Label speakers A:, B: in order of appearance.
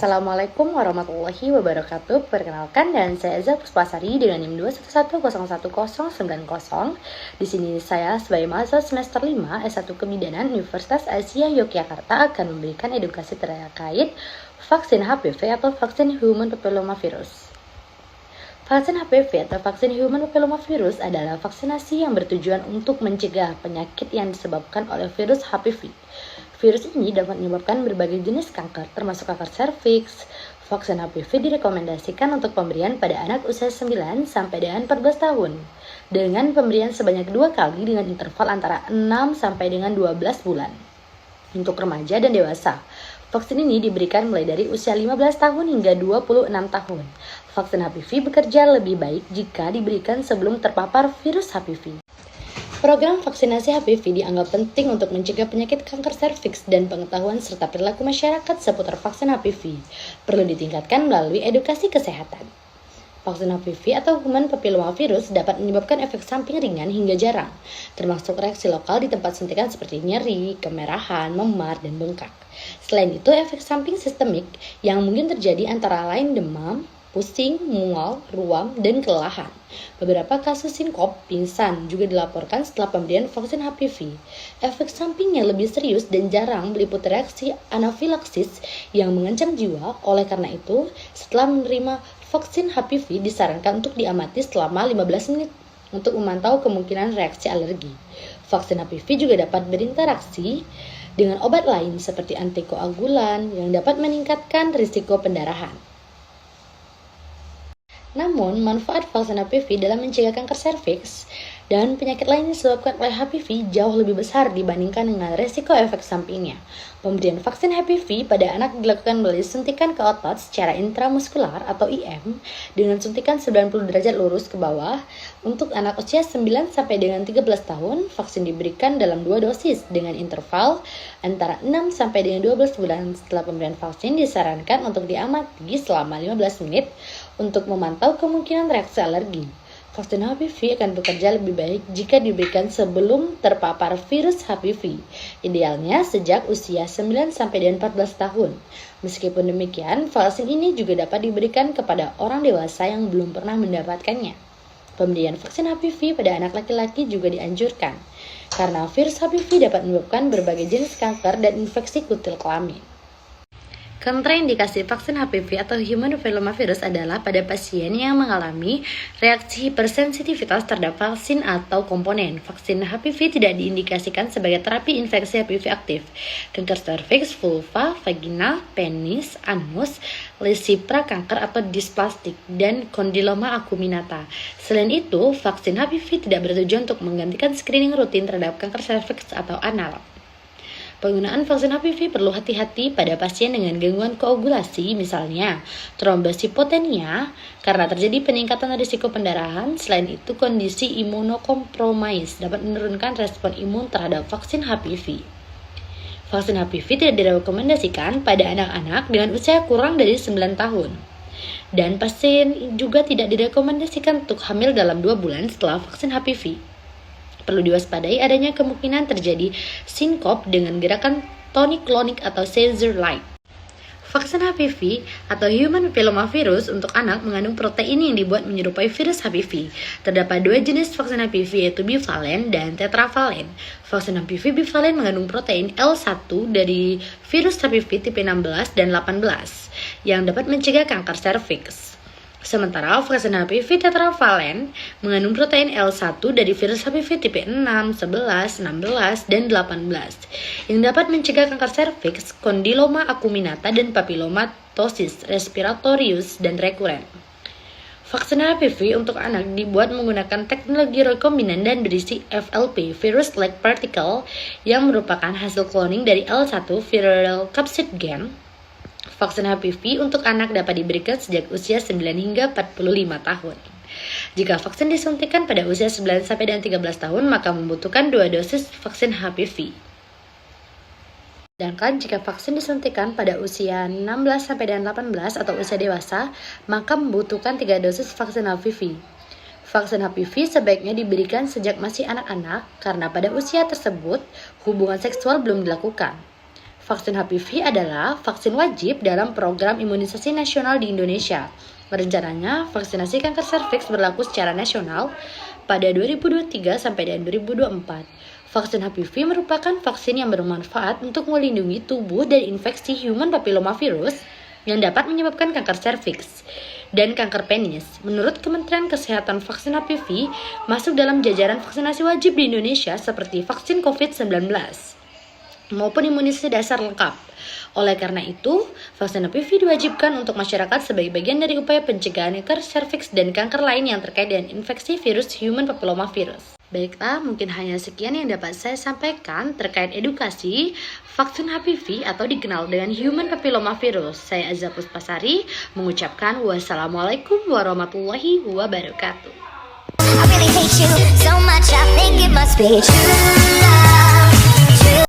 A: Assalamualaikum warahmatullahi wabarakatuh. Perkenalkan, dan saya Eza Puspasari dengan NIM 211001090. Di sini saya sebagai mahasiswa semester 5 S1 Kebidanan Universitas Asia Yogyakarta akan memberikan edukasi terkait vaksin HPV atau vaksin Human Papillomavirus. Vaksin HPV atau vaksin Human Papillomavirus adalah vaksinasi yang bertujuan untuk mencegah penyakit yang disebabkan oleh virus HPV. Virus ini dapat menyebabkan berbagai jenis kanker, termasuk kanker serviks. Vaksin HPV direkomendasikan untuk pemberian pada anak usia 9 sampai dengan 14 tahun, dengan pemberian sebanyak 2 kali dengan interval antara 6 sampai dengan 12 bulan. Untuk remaja dan dewasa, vaksin ini diberikan mulai dari usia 15 tahun hingga 26 tahun. Vaksin HPV bekerja lebih baik jika diberikan sebelum terpapar virus HPV. Program vaksinasi HPV dianggap penting untuk mencegah penyakit kanker serviks, dan pengetahuan serta perilaku masyarakat seputar vaksin HPV perlu ditingkatkan melalui edukasi kesehatan. Vaksin HPV atau Human Papillomavirus dapat menyebabkan efek samping ringan hingga jarang, termasuk reaksi lokal di tempat suntikan seperti nyeri, kemerahan, memar, dan bengkak. Selain itu, efek samping sistemik yang mungkin terjadi antara lain demam, pusing, mual, ruam, dan kelelahan. Beberapa kasus sinkop, pingsan juga dilaporkan setelah pemberian vaksin HPV. Efek samping yang lebih serius dan jarang meliput reaksi anafilaksis yang mengancam jiwa. Oleh karena itu, setelah menerima vaksin HPV disarankan untuk diamati selama 15 menit untuk memantau kemungkinan reaksi alergi. Vaksin HPV juga dapat berinteraksi dengan obat lain seperti antikoagulan yang dapat meningkatkan risiko pendarahan. Namun, manfaat vaksin HPV dalam mencegah kanker serviks dan penyakit lain yang disebabkan oleh HPV jauh lebih besar dibandingkan dengan resiko efek sampingnya. Pemberian vaksin HPV pada anak dilakukan melalui suntikan ke otot secara intramuskular atau IM dengan suntikan 90 derajat lurus ke bawah. Untuk anak usia 9 sampai dengan 13 tahun, vaksin diberikan dalam 2 dosis dengan interval antara 6 sampai dengan 12 bulan. Setelah pemberian vaksin disarankan untuk diamati selama 15 menit untuk memantau kemungkinan reaksi alergi. Vaksin HPV akan bekerja lebih baik jika diberikan sebelum terpapar virus HPV, idealnya sejak usia 9 sampai dengan 14 tahun. Meskipun demikian, vaksin ini juga dapat diberikan kepada orang dewasa yang belum pernah mendapatkannya. Pemberian vaksin HPV pada anak laki-laki juga dianjurkan, karena virus HPV dapat menyebabkan berbagai jenis kanker dan infeksi kutil kelamin. Kontraindikasi vaksin HPV atau Human Papillomavirus adalah pada pasien yang mengalami reaksi hipersensitivitas terhadap vaksin atau komponen. Vaksin HPV tidak diindikasikan sebagai terapi infeksi HPV aktif, kanker serviks, vulva, vagina, penis, anus, lesi prakanker atau displastik, dan kondiloma acuminata. Selain itu, vaksin HPV tidak bertujuan untuk menggantikan screening rutin terhadap kanker serviks atau anal. Penggunaan vaksin HPV perlu hati-hati pada pasien dengan gangguan koagulasi, misalnya trombositopenia, karena terjadi peningkatan risiko pendarahan. Selain itu, kondisi imunokompromis dapat menurunkan respon imun terhadap vaksin HPV. Vaksin HPV tidak direkomendasikan pada anak-anak dengan usia kurang dari 9 tahun. Dan pasien juga tidak direkomendasikan untuk hamil dalam 2 bulan setelah vaksin HPV. Perlu diwaspadai adanya kemungkinan terjadi sinkop dengan gerakan tonic-clonic atau seizure-like. Vaksin HPV atau Human Papillomavirus untuk anak mengandung protein yang dibuat menyerupai virus HPV. Terdapat 2 jenis vaksin HPV, yaitu bivalen dan tetravalen. Vaksin HPV bivalen mengandung protein L1 dari virus HPV tipe 16 dan 18 yang dapat mencegah kanker serviks. Sementara vaksin HPV tetravalen mengandung protein L1 dari virus HPV tipe 6, 11, 16, dan 18 yang dapat mencegah kanker serviks, kondiloma acuminata, dan papillomatosis respiratorius dan rekuren. Vaksin HPV untuk anak dibuat menggunakan teknologi rekombinan dan berisi FLP, virus-like particle, yang merupakan hasil cloning dari L1 viral capsid gen. Vaksin HPV untuk anak dapat diberikan sejak usia 9 hingga 45 tahun. Jika vaksin disuntikan pada usia 9 sampai dengan 13 tahun, maka membutuhkan 2 dosis vaksin HPV. Sedangkan jika vaksin disuntikan pada usia 16 sampai dengan 18 atau usia dewasa, maka membutuhkan 3 dosis vaksin HPV. Vaksin HPV sebaiknya diberikan sejak masih anak-anak karena pada usia tersebut hubungan seksual belum dilakukan. Vaksin HPV adalah vaksin wajib dalam program imunisasi nasional di Indonesia. Rencananya, vaksinasi kanker serviks berlaku secara nasional pada 2023 sampai dengan 2024. Vaksin HPV merupakan vaksin yang bermanfaat untuk melindungi tubuh dari infeksi human papillomavirus yang dapat menyebabkan kanker serviks dan kanker penis. Menurut Kementerian Kesehatan, vaksin HPV masuk dalam jajaran vaksinasi wajib di Indonesia seperti vaksin COVID-19 maupun imunisasi dasar lengkap. Oleh karena itu, vaksin HPV diwajibkan untuk masyarakat sebagai bagian dari upaya pencegahan kanker serviks dan kanker lain yang terkait dengan infeksi virus human papillomavirus. Baiklah, mungkin hanya sekian yang dapat saya sampaikan terkait edukasi vaksin HPV atau dikenal dengan human papillomavirus. Saya Azza Puspasari mengucapkan wassalamualaikum warahmatullahi wabarakatuh.
B: I really hate you so much, I think it must be true love.